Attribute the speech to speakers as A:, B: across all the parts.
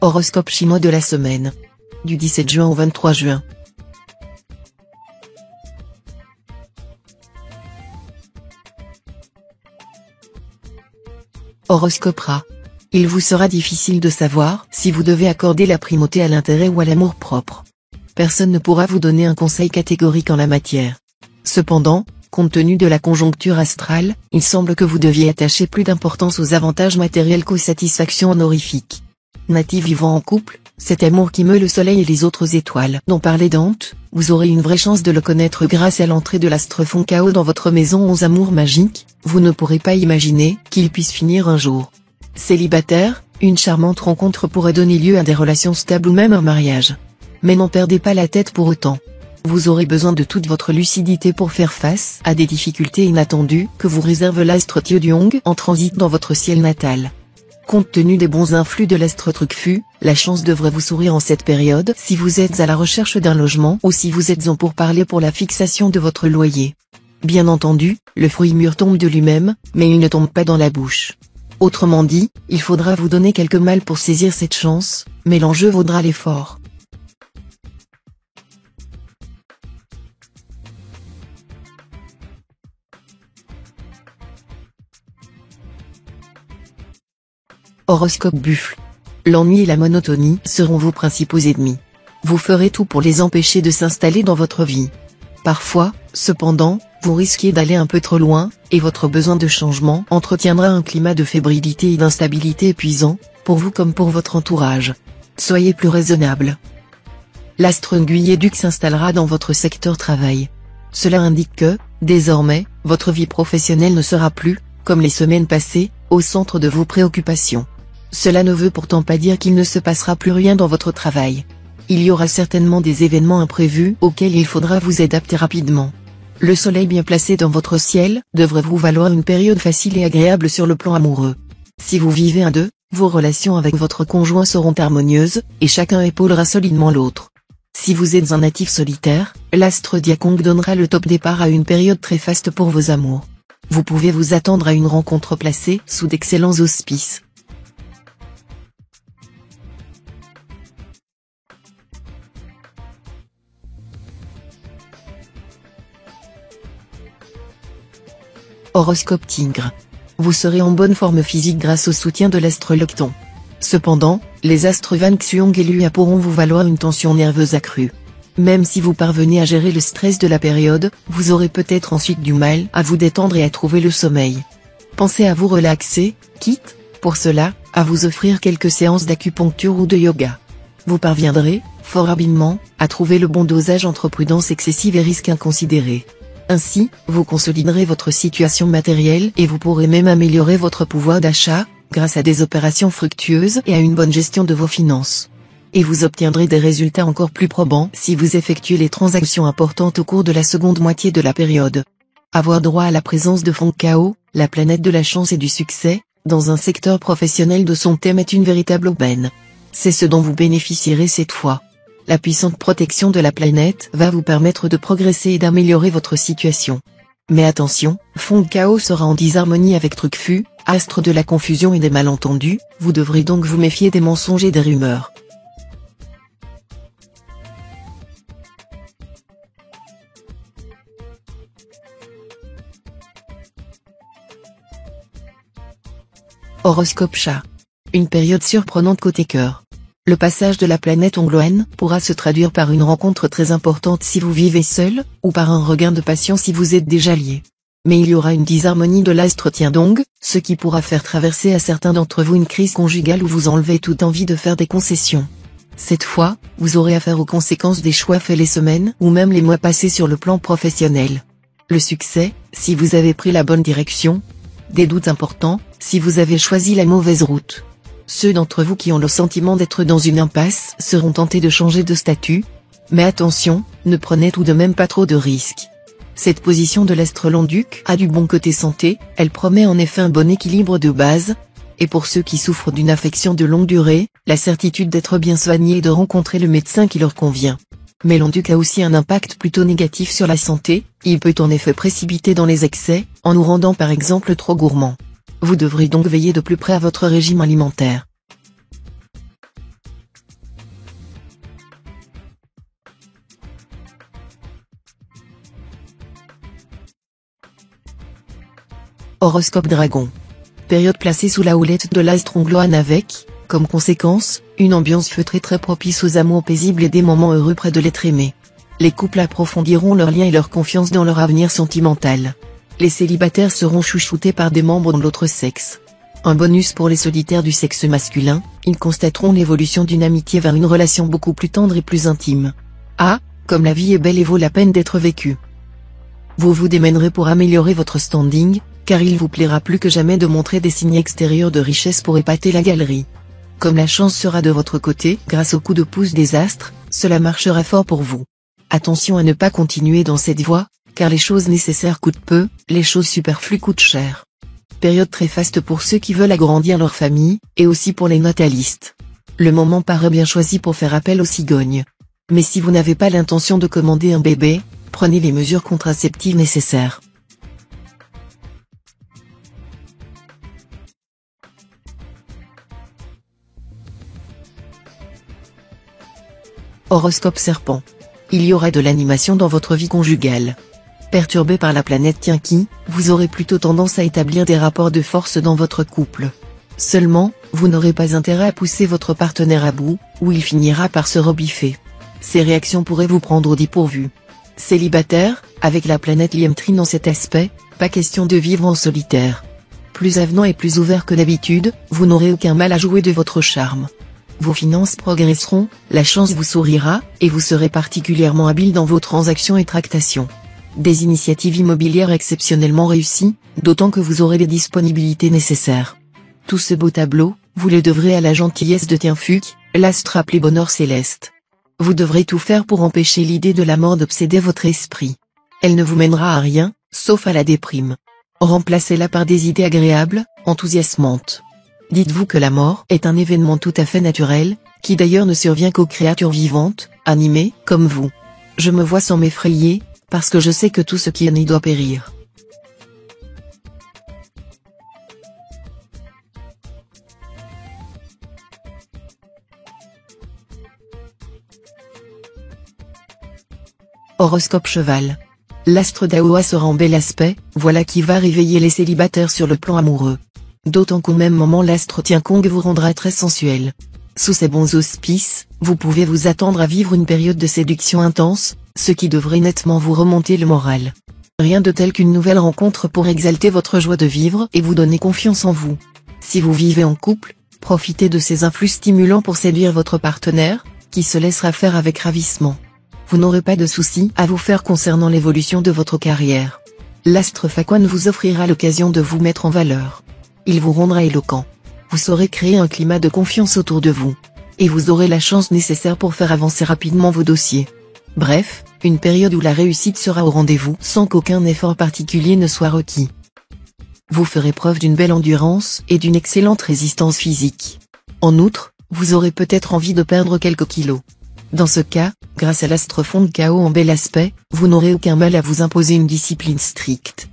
A: Horoscope chinois de la semaine. Du 17 juin au 23 juin. Horoscope Rat. Il vous sera difficile de savoir si vous devez accorder la primauté à l'intérêt ou à l'amour-propre. Personne ne pourra vous donner un conseil catégorique en la matière. Cependant, compte tenu de la conjoncture astrale, il semble que vous deviez attacher plus d'importance aux avantages matériels qu'aux satisfactions honorifiques. Natif vivant en couple, cet amour qui meut le soleil et les autres étoiles dont parlait Dante, vous aurez une vraie chance de le connaître grâce à l'entrée de l'astre Foncao dans votre maison aux amours magiques. Vous ne pourrez pas imaginer qu'il puisse finir un jour. Célibataire, une charmante rencontre pourrait donner lieu à des relations stables ou même un mariage. Mais n'en perdez pas la tête pour autant. Vous aurez besoin de toute votre lucidité pour faire face à des difficultés inattendues que vous réserve l'astre Tiedong en transit dans votre ciel natal. Compte tenu des bons influx de l'astre Trucfu, la chance devrait vous sourire en cette période si vous êtes à la recherche d'un logement ou si vous êtes en pourparlers pour la fixation de votre loyer. Bien entendu, le fruit mûr tombe de lui-même, mais il ne tombe pas dans la bouche. Autrement dit, il faudra vous donner quelques mal pour saisir cette chance, mais l'enjeu vaudra l'effort. Horoscope Buffle. L'ennui et la monotonie seront vos principaux ennemis. Vous ferez tout pour les empêcher de s'installer dans votre vie. Parfois, cependant, vous risquez d'aller un peu trop loin, et votre besoin de changement entretiendra un climat de fébrilité et d'instabilité épuisant, pour vous comme pour votre entourage. Soyez plus raisonnable. L'astre Nguyen-duc s'installera dans votre secteur travail. Cela indique que, désormais, votre vie professionnelle ne sera plus, comme les semaines passées, au centre de vos préoccupations. Cela ne veut pourtant pas dire qu'il ne se passera plus rien dans votre travail. Il y aura certainement des événements imprévus auxquels il faudra vous adapter rapidement. Le soleil bien placé dans votre ciel devrait vous valoir une période facile et agréable sur le plan amoureux. Si vous vivez à deux, vos relations avec votre conjoint seront harmonieuses, et chacun épaulera solidement l'autre. Si vous êtes un natif solitaire, l'astre Diakong donnera le top départ à une période très faste pour vos amours. Vous pouvez vous attendre à une rencontre placée sous d'excellents auspices. Horoscope Tigre. Vous serez en bonne forme physique grâce au soutien de l'astre Locton. Cependant, les astres Van Xuong et Lua pourront vous valoir une tension nerveuse accrue. Même si vous parvenez à gérer le stress de la période, vous aurez peut-être ensuite du mal à vous détendre et à trouver le sommeil. Pensez à vous relaxer, quitte, pour cela, à vous offrir quelques séances d'acupuncture ou de yoga. Vous parviendrez, fort habilement, à trouver le bon dosage entre prudence excessive et risque inconsidéré. Ainsi, vous consoliderez votre situation matérielle et vous pourrez même améliorer votre pouvoir d'achat, grâce à des opérations fructueuses et à une bonne gestion de vos finances. Et vous obtiendrez des résultats encore plus probants si vous effectuez les transactions importantes au cours de la seconde moitié de la période. Avoir droit à la présence de Foncao, la planète de la chance et du succès, dans un secteur professionnel de son thème est une véritable aubaine. C'est ce dont vous bénéficierez cette fois. La puissante protection de la planète va vous permettre de progresser et d'améliorer votre situation. Mais attention, Foncao sera en disharmonie avec Trucfu, astre de la confusion et des malentendus, vous devrez donc vous méfier des mensonges et des rumeurs. Horoscope Chat. Une période surprenante côté cœur. Le passage de la planète Ongloen pourra se traduire par une rencontre très importante si vous vivez seul, ou par un regain de passion si vous êtes déjà lié. Mais il y aura une disharmonie de l'astre Tiedong, ce qui pourra faire traverser à certains d'entre vous une crise conjugale où vous enlevez toute envie de faire des concessions. Cette fois, vous aurez affaire aux conséquences des choix faits les semaines ou même les mois passés sur le plan professionnel. Le succès, si vous avez pris la bonne direction. Des doutes importants, si vous avez choisi la mauvaise route. Ceux d'entre vous qui ont le sentiment d'être dans une impasse seront tentés de changer de statut. Mais attention, ne prenez tout de même pas trop de risques. Cette position de l'astre Long-Duc a du bon côté santé, elle promet en effet un bon équilibre de base. Et pour ceux qui souffrent d'une affection de longue durée, la certitude d'être bien soigné et de rencontrer le médecin qui leur convient. Mais Long-Duc a aussi un impact plutôt négatif sur la santé, il peut en effet précipiter dans les excès, en nous rendant par exemple trop gourmands. Vous devrez donc veiller de plus près à votre régime alimentaire. Horoscope Dragon. Période placée sous la houlette de l'astre Ongloan avec, comme conséquence, une ambiance feutrée très propice aux amours paisibles et des moments heureux près de l'être aimé. Les couples approfondiront leur lien et leur confiance dans leur avenir sentimental. Les célibataires seront chouchoutés par des membres de l'autre sexe. Un bonus pour les solitaires du sexe masculin, ils constateront l'évolution d'une amitié vers une relation beaucoup plus tendre et plus intime. Ah, comme la vie est belle et vaut la peine d'être vécue. Vous vous démènerez pour améliorer votre standing, car il vous plaira plus que jamais de montrer des signes extérieurs de richesse pour épater la galerie. Comme la chance sera de votre côté grâce au coup de pouce des astres, cela marchera fort pour vous. Attention à ne pas continuer dans cette voie, car les choses nécessaires coûtent peu, les choses superflues coûtent cher. Période très faste pour ceux qui veulent agrandir leur famille, et aussi pour les natalistes. Le moment paraît bien choisi pour faire appel aux cigognes. Mais si vous n'avez pas l'intention de commander un bébé, prenez les mesures contraceptives nécessaires. Horoscope Serpent. Il y aura de l'animation dans votre vie conjugale. Perturbé par la planète Tienki, vous aurez plutôt tendance à établir des rapports de force dans votre couple. Seulement, vous n'aurez pas intérêt à pousser votre partenaire à bout, ou il finira par se rebiffer. Ces réactions pourraient vous prendre au dépourvu. Célibataire, avec la planète Liemtri dans cet aspect, pas question de vivre en solitaire. Plus avenant et plus ouvert que d'habitude, vous n'aurez aucun mal à jouer de votre charme. Vos finances progresseront, la chance vous sourira, et vous serez particulièrement habile dans vos transactions et tractations. Des initiatives immobilières exceptionnellement réussies, d'autant que vous aurez les disponibilités nécessaires. Tout ce beau tableau, vous le devrez à la gentillesse de Tienfuc, l'astre appelé bonheur céleste. Vous devrez tout faire pour empêcher l'idée de la mort d'obséder votre esprit. Elle ne vous mènera à rien, sauf à la déprime. Remplacez-la par des idées agréables, enthousiasmantes. Dites-vous que la mort est un événement tout à fait naturel, qui d'ailleurs ne survient qu'aux créatures vivantes, animées, comme vous. Je me vois sans m'effrayer, parce que je sais que tout ce qui est né doit périr. Horoscope Cheval. L'astre d'Aoua sera en bel aspect, voilà qui va réveiller les célibataires sur le plan amoureux. D'autant qu'au même moment l'astre Tiankong vous rendra très sensuel. Sous ces bons auspices, vous pouvez vous attendre à vivre une période de séduction intense, ce qui devrait nettement vous remonter le moral. Rien de tel qu'une nouvelle rencontre pour exalter votre joie de vivre et vous donner confiance en vous. Si vous vivez en couple, profitez de ces influx stimulants pour séduire votre partenaire, qui se laissera faire avec ravissement. Vous n'aurez pas de soucis à vous faire concernant l'évolution de votre carrière. L'astre Fakwan vous offrira l'occasion de vous mettre en valeur. Il vous rendra éloquent. Vous saurez créer un climat de confiance autour de vous. Et vous aurez la chance nécessaire pour faire avancer rapidement vos dossiers. Bref, une période où la réussite sera au rendez-vous sans qu'aucun effort particulier ne soit requis. Vous ferez preuve d'une belle endurance et d'une excellente résistance physique. En outre, vous aurez peut-être envie de perdre quelques kilos. Dans ce cas, grâce à l'astre fond de chaos en bel aspect, vous n'aurez aucun mal à vous imposer une discipline stricte.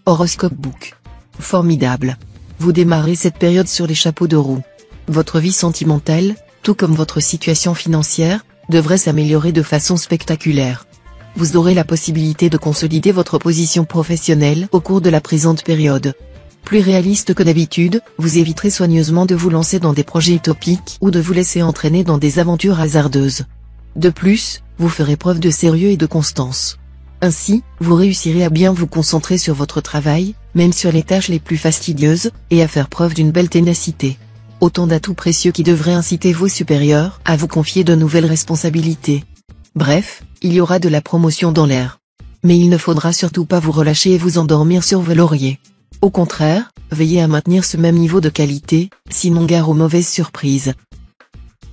A: Horoscope Book. Formidable. Vous démarrez cette période sur les chapeaux de roue. Votre vie sentimentale, tout comme votre situation financière, devrait s'améliorer de façon spectaculaire. Vous aurez la possibilité de consolider votre position professionnelle au cours de la présente période. Plus réaliste que d'habitude, vous éviterez soigneusement de vous lancer dans des projets utopiques ou de vous laisser entraîner dans des aventures hasardeuses. De plus, vous ferez preuve de sérieux et de constance. Ainsi, vous réussirez à bien vous concentrer sur votre travail, même sur les tâches les plus fastidieuses, et à faire preuve d'une belle ténacité. Autant d'atouts précieux qui devraient inciter vos supérieurs à vous confier de nouvelles responsabilités. Bref, il y aura de la promotion dans l'air. Mais il ne faudra surtout pas vous relâcher et vous endormir sur vos lauriers. Au contraire, veillez à maintenir ce même niveau de qualité, sinon gare aux mauvaises surprises.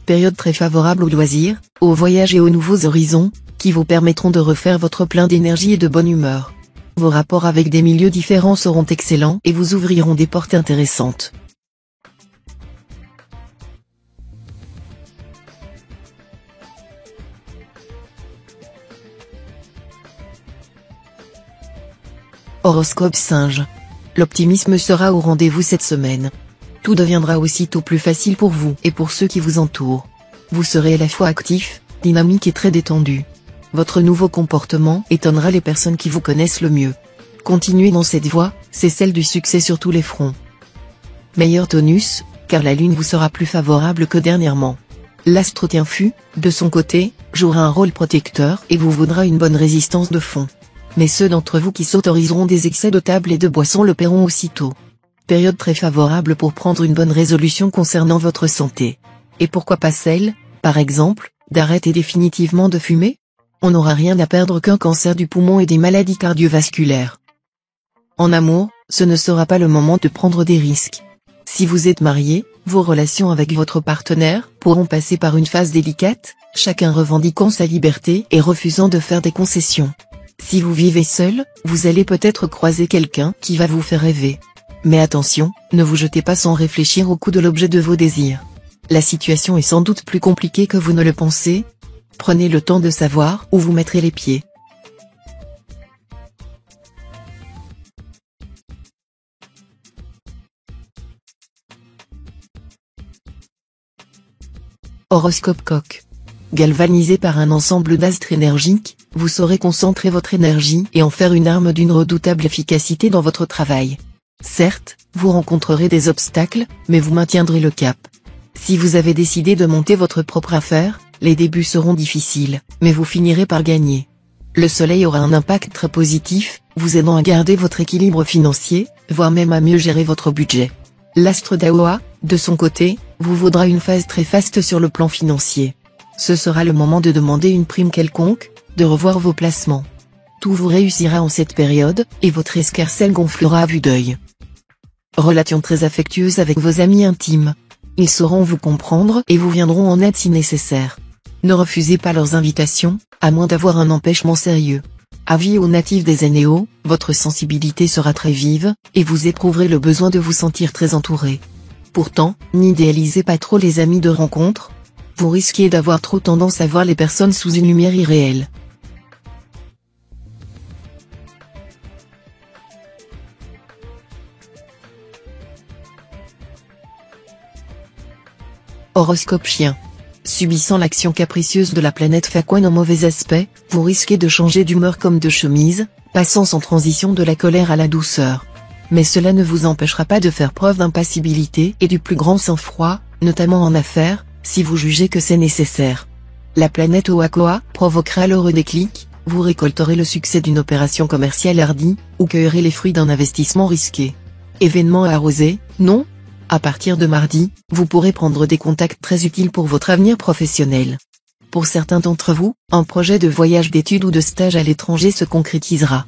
A: Période très favorable aux loisirs, aux voyages et aux nouveaux horizons, qui vous permettront de refaire votre plein d'énergie et de bonne humeur. Vos rapports avec des milieux différents seront excellents et vous ouvriront des portes intéressantes. Horoscope Singe. L'optimisme sera au rendez-vous cette semaine. Tout deviendra aussitôt plus facile pour vous et pour ceux qui vous entourent. Vous serez à la fois actif, dynamique et très détendu. Votre nouveau comportement étonnera les personnes qui vous connaissent le mieux. Continuez dans cette voie, c'est celle du succès sur tous les fronts. Meilleur tonus, car la lune vous sera plus favorable que dernièrement. L'astre Tienfu, de son côté, jouera un rôle protecteur et vous vaudra une bonne résistance de fond. Mais ceux d'entre vous qui s'autoriseront des excès de table et de boisson le paieront aussitôt. Période très favorable pour prendre une bonne résolution concernant votre santé. Et pourquoi pas celle, par exemple, d'arrêter définitivement de fumer? On n'aura rien à perdre qu'un cancer du poumon et des maladies cardiovasculaires. En amour, ce ne sera pas le moment de prendre des risques. Si vous êtes marié, vos relations avec votre partenaire pourront passer par une phase délicate, chacun revendiquant sa liberté et refusant de faire des concessions. Si vous vivez seul, vous allez peut-être croiser quelqu'un qui va vous faire rêver. Mais attention, ne vous jetez pas sans réfléchir au coût de l'objet de vos désirs. La situation est sans doute plus compliquée que vous ne le pensez. Prenez le temps de savoir où vous mettrez les pieds. Horoscope Coq. Galvanisé par un ensemble d'astres énergiques, vous saurez concentrer votre énergie et en faire une arme d'une redoutable efficacité dans votre travail. Certes, vous rencontrerez des obstacles, mais vous maintiendrez le cap. Si vous avez décidé de monter votre propre affaire, les débuts seront difficiles, mais vous finirez par gagner. Le soleil aura un impact très positif, vous aidant à garder votre équilibre financier, voire même à mieux gérer votre budget. L'astre d'Aoa, de son côté, vous vaudra une phase très faste sur le plan financier. Ce sera le moment de demander une prime quelconque, de revoir vos placements. Tout vous réussira en cette période, et votre escarcelle gonflera à vue d'œil. Relations très affectueuses avec vos amis intimes. Ils sauront vous comprendre et vous viendront en aide si nécessaire. Ne refusez pas leurs invitations, à moins d'avoir un empêchement sérieux. Avis aux natifs des Énéos, votre sensibilité sera très vive, et vous éprouverez le besoin de vous sentir très entouré. Pourtant, n'idéalisez pas trop les amis de rencontre. Vous risquez d'avoir trop tendance à voir les personnes sous une lumière irréelle. Horoscope Chien. Subissant l'action capricieuse de la planète Faquan en mauvais aspect, vous risquez de changer d'humeur comme de chemise, passant sans transition de la colère à la douceur. Mais cela ne vous empêchera pas de faire preuve d'impassibilité et du plus grand sang-froid, notamment en affaires, si vous jugez que c'est nécessaire. La planète Oakoa provoquera l'heureux déclic, vous récolterez le succès d'une opération commerciale hardie, ou cueillerez les fruits d'un investissement risqué. Événement à arroser, non? À partir de mardi, vous pourrez prendre des contacts très utiles pour votre avenir professionnel. Pour certains d'entre vous, un projet de voyage d'études ou de stage à l'étranger se concrétisera.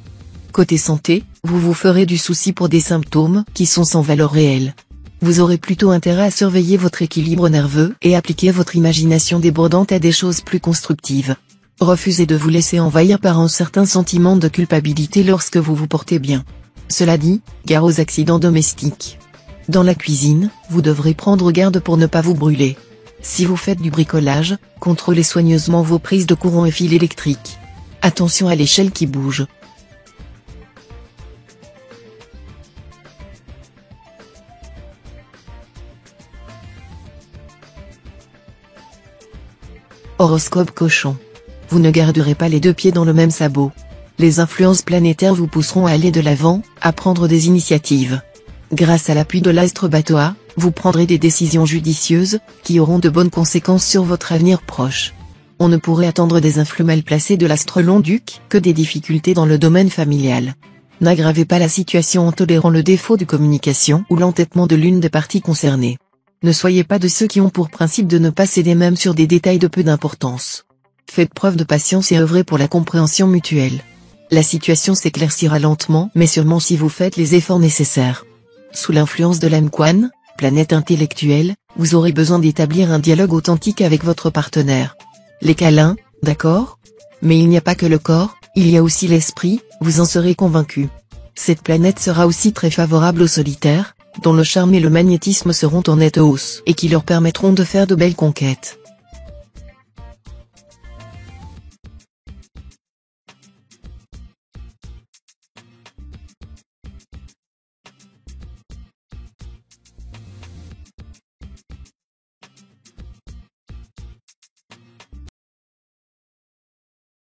A: Côté santé, vous vous ferez du souci pour des symptômes qui sont sans valeur réelle. Vous aurez plutôt intérêt à surveiller votre équilibre nerveux et appliquer votre imagination débordante à des choses plus constructives. Refusez de vous laisser envahir par un certain sentiment de culpabilité lorsque vous vous portez bien. Cela dit, gare aux accidents domestiques. Dans la cuisine, vous devrez prendre garde pour ne pas vous brûler. Si vous faites du bricolage, contrôlez soigneusement vos prises de courant et fils électriques. Attention à l'échelle qui bouge. Horoscope Cochon. Vous ne garderez pas les deux pieds dans le même sabot. Les influences planétaires vous pousseront à aller de l'avant, à prendre des initiatives. Grâce à l'appui de l'astre Batoa, vous prendrez des décisions judicieuses, qui auront de bonnes conséquences sur votre avenir proche. On ne pourrait attendre des influx mal placés de l'astre Long-Duc que des difficultés dans le domaine familial. N'aggravez pas la situation en tolérant le défaut de communication ou l'entêtement de l'une des parties concernées. Ne soyez pas de ceux qui ont pour principe de ne pas céder même sur des détails de peu d'importance. Faites preuve de patience et œuvrez pour la compréhension mutuelle. La situation s'éclaircira lentement mais sûrement si vous faites les efforts nécessaires. Sous l'influence de l'Amquan, planète intellectuelle, vous aurez besoin d'établir un dialogue authentique avec votre partenaire. Les câlins, d'accord? Mais il n'y a pas que le corps, il y a aussi l'esprit, vous en serez convaincu. Cette planète sera aussi très favorable aux solitaires, dont le charme et le magnétisme seront en nette hausse et qui leur permettront de faire de belles conquêtes.